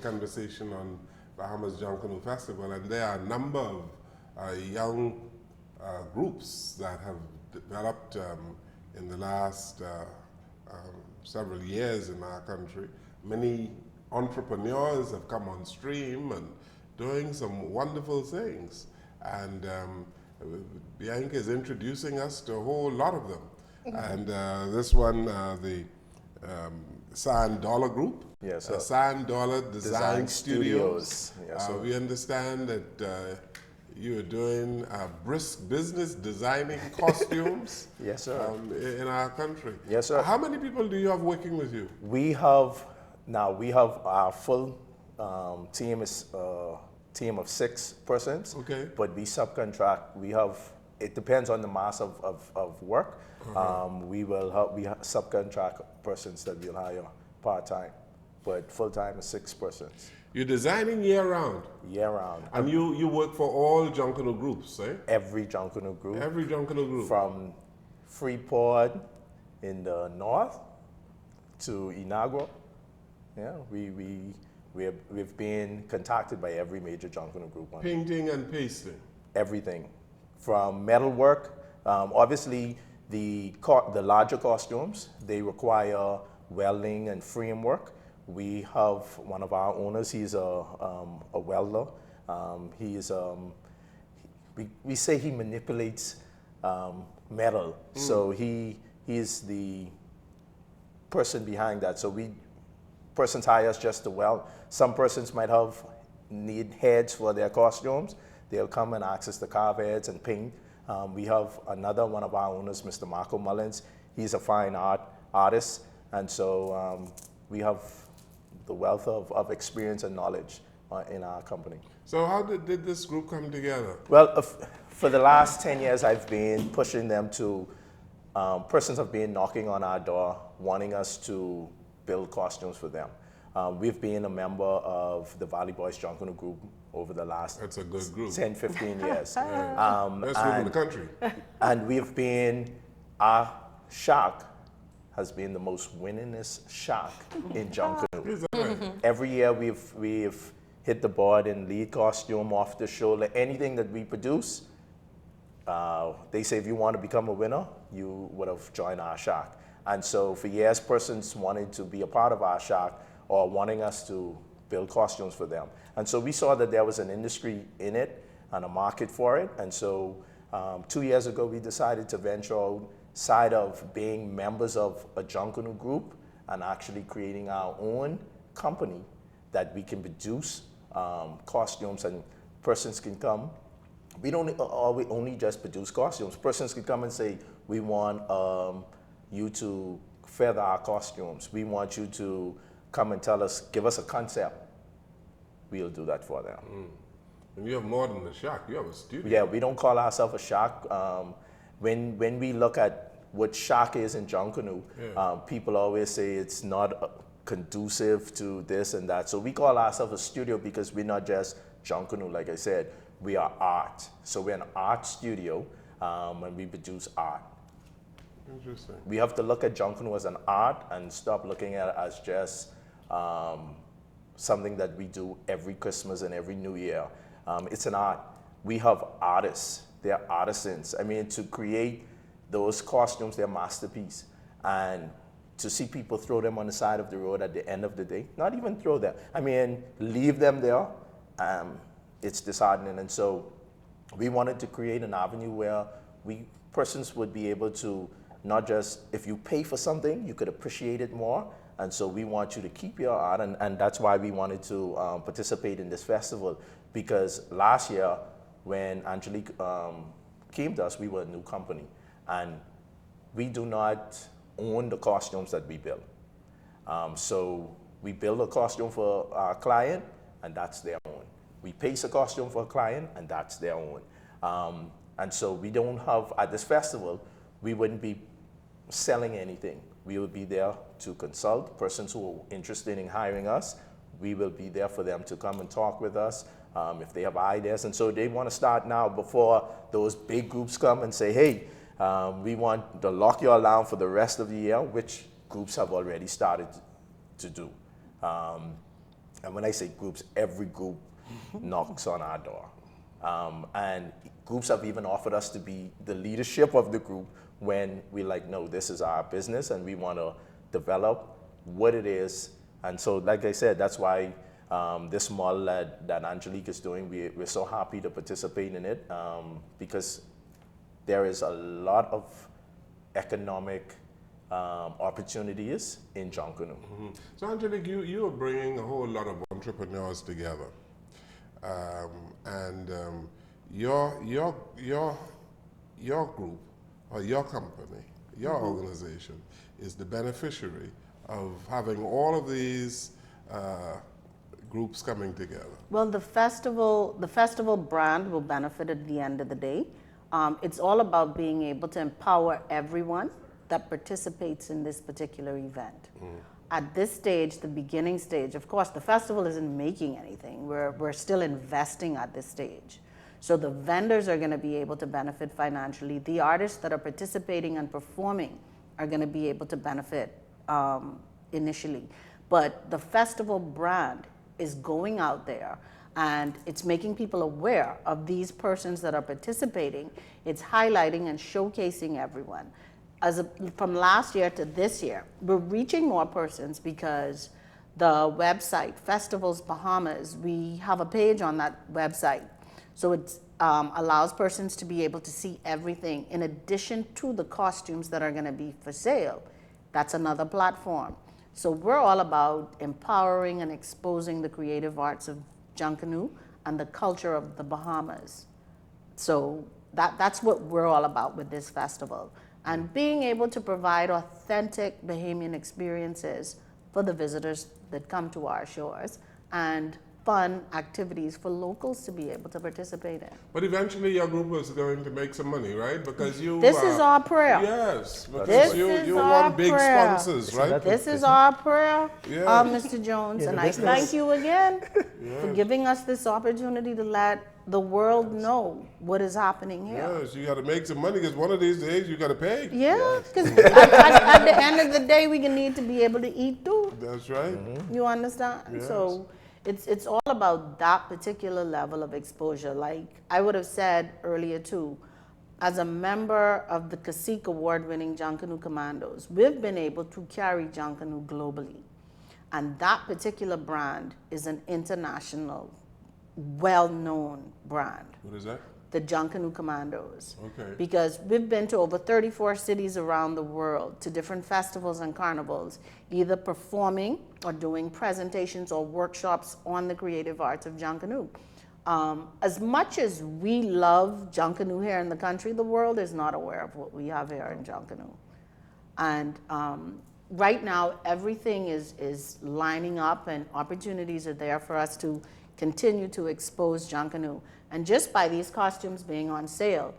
conversation on Bahamas Junkanoo Festival, and there are a number of young groups that have developed in the last several years in our country. Many entrepreneurs have come on stream and doing some wonderful things. And Bianca is introducing us to a whole lot of them. And this one, the Sand Dollar Group. Yes, sir. Sand Dollar Design Studios. Yes, sir. We understand that you are doing brisk business designing costumes. Yes, sir. In our country. Yes, sir. How many people do you have working with you? We have our full team is a team of 6 persons. Okay. But we subcontract. It depends on the mass of work. We subcontract persons that we'll hire part-time, but full-time is 6 persons. You're designing year-round? Year-round. And you work for all Junkanoo groups, eh? Every Junkanoo group. Every Junkanoo group. From Freeport in the north to Nygard. Yeah, we've been contacted by every major Junkanoo group. Painting and pasting? Everything. From metalwork, obviously the larger costumes, they require welding and framework. We have one of our owners, he's a welder. We say he manipulates metal. So he is the person behind that. So persons hire us just to weld. Some persons might need heads for their costumes. They'll come and ask us to carve heads and paint. We have another one of our owners, Mr. Marco Mullins. He's a fine artist. And so we have the wealth of experience and knowledge in our company. So how did this group come together? Well, for the last 10 years, I've been pushing them to, persons have been knocking on our door, wanting us to build costumes for them. We've been a member of the Valley Boys Junkanoo group over the last That's a good group. 10, 15 years. Best group in the country. And our shack has been the most winningest shack in Junkanoo. Is that right? Every year we've hit the board in lead costume, off the shoulder, anything that we produce. They say if you want to become a winner, you would have joined our shack. And so for years, persons wanted to be a part of our shack or wanting us to build costumes for them. And so we saw that there was an industry in it and a market for it. And so 2 years ago, we decided to venture outside of being members of a Junkanoo group and actually creating our own company that we can produce costumes, and persons can come. We don't only just produce costumes. Persons can come and say, we want you to feather our costumes. We want you to come and give us a concept. We'll do that for them. And you have more than a shack, you have a studio. Yeah, we don't call ourselves a shack. When we look at what shack is in Junkanoo, people always say it's not conducive to this and that. So we call ourselves a studio because we're not just Junkanoo, like I said. We are art. So we're an art studio and we produce art. Interesting. We have to look at Junkanoo as an art and stop looking at it as just something that we do every Christmas and every New Year. It's an art. We have artists. They're artisans. I mean, to create those costumes, they're masterpiece. And to see people throw them on the side of the road at the end of the day, not even throw them, I mean, leave them there, it's disheartening. And so we wanted to create an avenue where persons would be able to not just, if you pay for something, you could appreciate it more. And so we want you to keep your art, and that's why we wanted to participate in this festival, because last year when Angelique came to us, we were a new company, and we do not own the costumes that we build. So we build a costume for our client, and that's their own. We pace a costume for a client, and that's their own. And so we don't have, at this festival, we wouldn't be selling anything. We will be there to consult persons who are interested in hiring us. We will be there for them to come and talk with us if they have ideas. And so they want to start now before those big groups come and say, hey, we want to lock you all down for the rest of the year, which groups have already started to do. And when I say groups, every group knocks on our door. And groups have even offered us to be the leadership of the group when we're like, no, this is our business and we want to develop what it is. And so, like I said, that's why this model that Angelique is doing, we're so happy to participate in it because there is a lot of economic opportunities in Junaknoo. So Angelique, you are bringing a whole lot of entrepreneurs together. Your group or your company, your organization is the beneficiary of having all of these groups coming together. Well, the festival brand will benefit at the end of the day. It's all about being able to empower everyone that participates in this particular event. At this stage, the beginning stage, of course, the festival isn't making anything. We're still investing at this stage. So the vendors are going to be able to benefit financially. The artists that are participating and performing are going to be able to benefit initially. But the festival brand is going out there and it's making people aware of these persons that are participating. It's highlighting and showcasing everyone. From last year to this year, we're reaching more persons because the website, Festivals Bahamas, we have a page on that website. So it allows persons to be able to see everything in addition to the costumes that are going to be for sale. That's another platform. So we're all about empowering and exposing the creative arts of Junaknoo and the culture of the Bahamas. So that's what we're all about with this festival. And being able to provide authentic Bahamian experiences for the visitors that come to our shores and fun activities for locals to be able to participate in. But eventually your group is going to make some money, right? Because you... This is our prayer. Yes, because This you is want our big prayer. sponsors, right? This is our prayer, Yes. Mr. Jones, Yeah, and the I business. thank you again for Yes. giving us this opportunity to let the world know what is happening here. Yes, you got to make some money because one of these days you got to pay. Yeah, because at the end of the day, we need to be able to eat too. That's right. You understand? Yes. So it's all about that particular level of exposure. Like I would have said earlier too, as a member of the CACIC award-winning Junaknoo Commandos, we've been able to carry Junaknoo globally. And that particular brand is an international, well-known brand. What is that? The Junaknoo Commandos. Okay. Because we've been to over 34 cities around the world to different festivals and carnivals, either performing or doing presentations or workshops on the creative arts of Junaknoo. As much as we love Junaknoo here in the country, the world is not aware of what we have here in Junaknoo. And right now, everything is lining up and opportunities are there for us to continue to expose Junaknoo. And just by these costumes being on sale,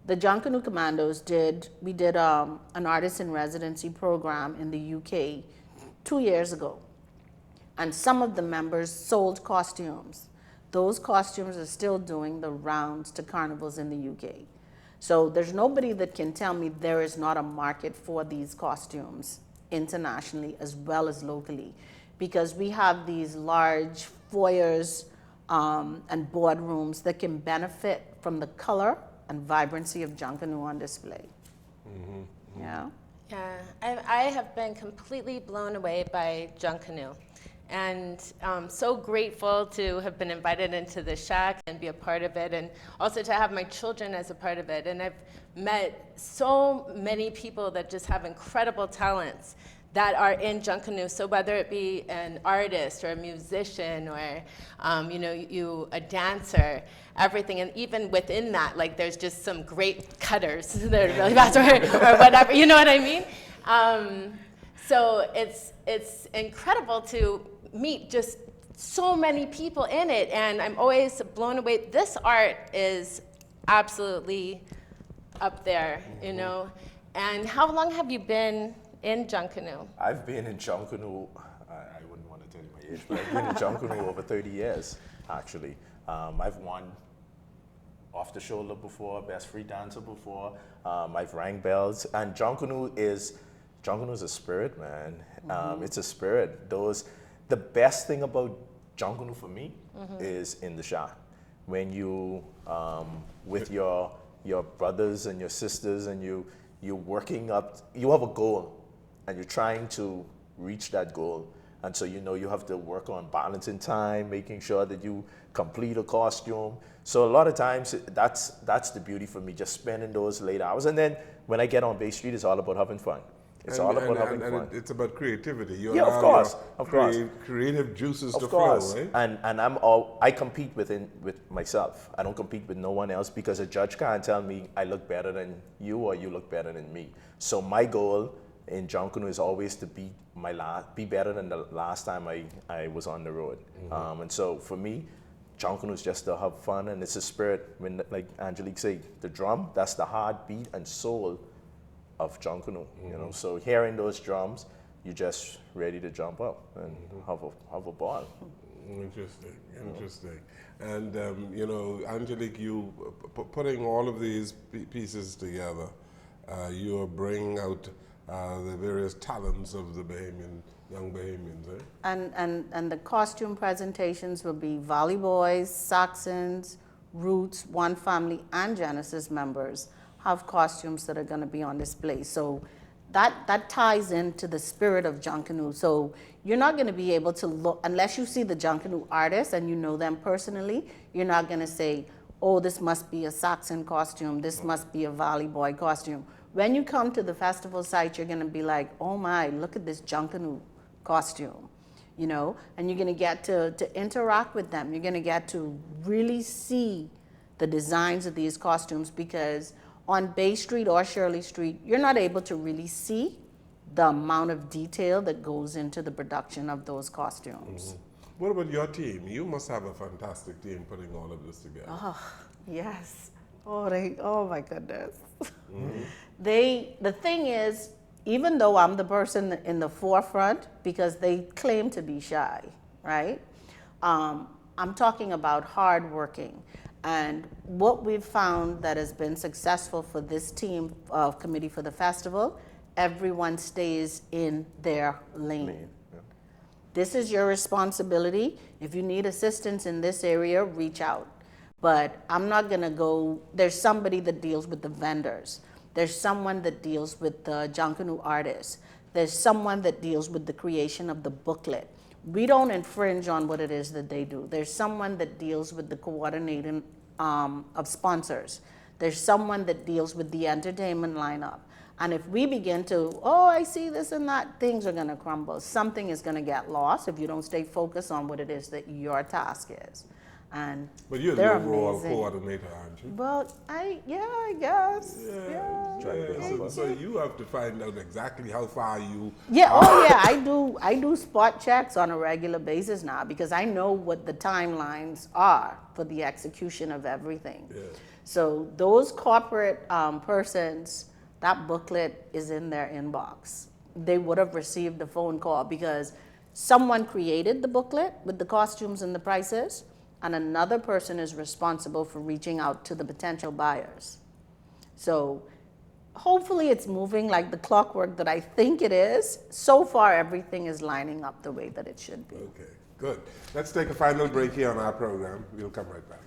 the Junaknoo Commandos did an artist in residency program in the UK 2 years ago. And some of the members sold costumes. Those costumes are still doing the rounds to carnivals in the UK. So there's nobody that can tell me there is not a market for these costumes internationally as well as locally, because we have these large foyers and boardrooms that can benefit from the color and vibrancy of Junaknoo on display. Yeah. Yeah, I have been completely blown away by Junaknoo, and so grateful to have been invited into the shack and be a part of it, and also to have my children as a part of it. And I've met so many people that just have incredible talents that are in Junaknoo. So whether it be an artist or a musician or a dancer, everything, and even within that, like there's just some great cutters that are really fast or whatever. You know what I mean? So it's incredible to meet just so many people in it, and I'm always blown away. This art is absolutely up there, you know. And how long have you been in Junaknoo? I've been in Junaknoo, I wouldn't want to tell you my age, but I've been in Junaknoo over 30 years, actually. I've won Off the Shoulder before, Best Free Dancer before. I've rang bells, and Junaknoo is a spirit, man. It's a spirit. The best thing about Junaknoo for me is in the shack. When you, with your brothers and your sisters, and you're working up, you have a goal, and you're trying to reach that goal. And so you have to work on balancing time, making sure that you complete a costume. So a lot of times that's the beauty for me, just spending those late hours. And then when I get on Bay Street, it's all about having fun. It's all about having fun. And it's about creativity. You Yeah, of allow course, your of course. creative juices to Of course, flow, right? and I compete with myself. I don't compete with no one else, because a judge can't tell me I look better than you or you look better than me. So my goal in Junaknoo is always to be better than the last time I was on the road. And so for me, Junaknoo is just to have fun, and it's a spirit. When, like Angelique said, the drum, that's the heartbeat and soul of Junaknoo. So hearing those drums, you're just ready to jump up and have a ball. Interesting. And Angelique, you putting all of these pieces together, you are bringing out the various talents of the young Bahamians, eh? And the costume presentations will be Valley Boys, Saxons, Roots, One Family, and Genesis members have costumes that are going to be on display. So that ties into the spirit of Junaknoo. So you're not going to be able to look, unless you see the Junaknoo artists and you know them personally, you're not going to say, oh, this must be a Saxon costume, this must be a Valley Boy costume. When you come to the festival site, you're going to be like, oh my, look at this Junaknoo costume, and you're going to get to interact with them. You're going to get to really see the designs of these costumes, because on Bay Street or Shirley Street, you're not able to really see the amount of detail that goes into the production of those costumes. What about your team? You must have a fantastic team putting all of this together. Oh, yes. Oh my goodness. The thing is, even though I'm the person in the forefront, because they claim to be shy, right? I'm talking about hardworking. And what we've found that has been successful for this team of Committee for the Festival, everyone stays in their lane. This is your responsibility. If you need assistance in this area, reach out. But I'm not gonna go, there's somebody that deals with the vendors. There's someone that deals with the Junaknoo artists. There's someone that deals with the creation of the booklet. We don't infringe on what it is that they do. There's someone that deals with the coordinating of sponsors. There's someone that deals with the entertainment lineup. And if we begin to, I see this and that, things are gonna crumble. Something is gonna get lost if you don't stay focused on what it is that your task is. But you're the overall coordinator, aren't you? Well, I guess. So you have to find out exactly how far you. I do spot checks on a regular basis now, because I know what the timelines are for the execution of everything. Yeah. So those corporate persons, that booklet is in their inbox. They would have received a phone call, because someone created the booklet with the costumes and the prices, and another person is responsible for reaching out to the potential buyers. So hopefully it's moving like the clockwork that I think it is. So far, everything is lining up the way that it should be. Okay, good. Let's take a final break here on our program. We'll come right back.